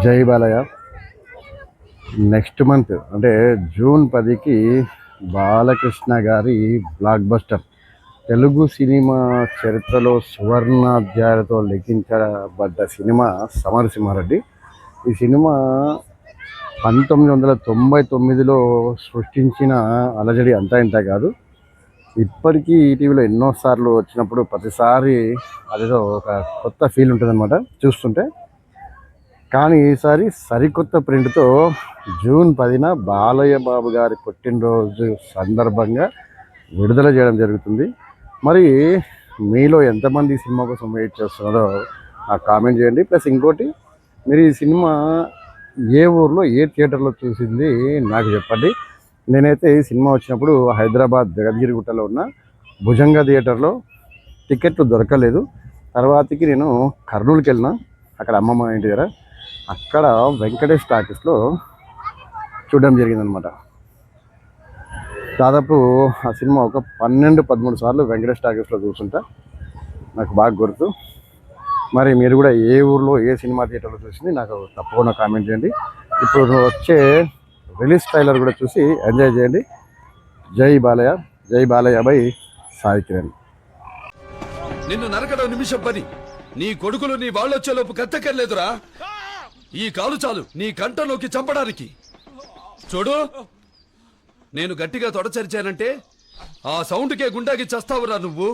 జై Balayya. Next month అంటే June 10కి బాలకృష్ణ గారి బ్లాక్ బస్టర్ తెలుగు సినిమా చరిత్రలో సువర్ణాధ్యాయులతో లిఖించబడ్డ సినిమా సమరసింహారెడ్డి. ఈ సినిమా 1999లో సృష్టించిన అలజడి అంతా ఇంత కాదు. ఇప్పటికీ ఈటీవీలో ఎన్నోసార్లు వచ్చినప్పుడు ప్రతిసారి అదేదో ఒక కొత్త ఫీల్ ఉంటుందన్నమాట చూస్తుంటే. కానీ ఈసారి సరికొత్త ప్రింట్తో జూన్ 10న బాలయ్య బాబు గారి పుట్టినరోజు సందర్భంగా విడుదల చేయడం జరుగుతుంది. మరి మీలో ఎంతమంది ఈ సినిమా కోసం వెయిట్ చేస్తున్నారో నాకు కామెంట్ చేయండి. ప్లస్ ఇంకోటి, మీరు ఈ సినిమా ఏ ఊర్లో ఏ థియేటర్లో చూసింది నాకు చెప్పండి. నేనైతే ఈ సినిమా వచ్చినప్పుడు హైదరాబాద్ జగద్గిరిగుట్టలో ఉన్న భుజంగా థియేటర్లో టికెట్లు దొరకలేదు. తర్వాతకి నేను కర్నూలుకి వెళ్ళిన, అక్కడ అమ్మమ్మ ఇంటి దగ్గర, అక్కడ వెంకటేష్ టాకీస్లో చూడడం జరిగిందనమాట. దాదాపు ఆ సినిమా ఒక 12-13 సార్లు వెంకటేష్ టాకీస్లో చూస్తుంటా, నాకు బాగా గుర్తు. మరి మీరు కూడా ఏ ఊర్లో ఏ సినిమా థియేటర్లో చూసింది నాకు తప్పకుండా కామెంట్ చేయండి. ఇప్పుడు వచ్చే రిలీజ్ ట్రైలర్ కూడా చూసి ఎంజాయ్ చేయండి. జై బాలయ్య, జై బాలయ్య బై సాయి కిరణ్. నిన్ను నరకడం నిమిషం పని, నీ కొడుకులు నీ వాళ్ళొచ్చేలోపు కత్తెక్కర్లేదురా. ఈ కాలు చాలు నీ కంటలోకి చంపడానికి. చూడు, నేను గట్టిగా తొడచరిచానంటే ఆ సౌండ్కే గుండాకి చస్తావురా నువ్వు.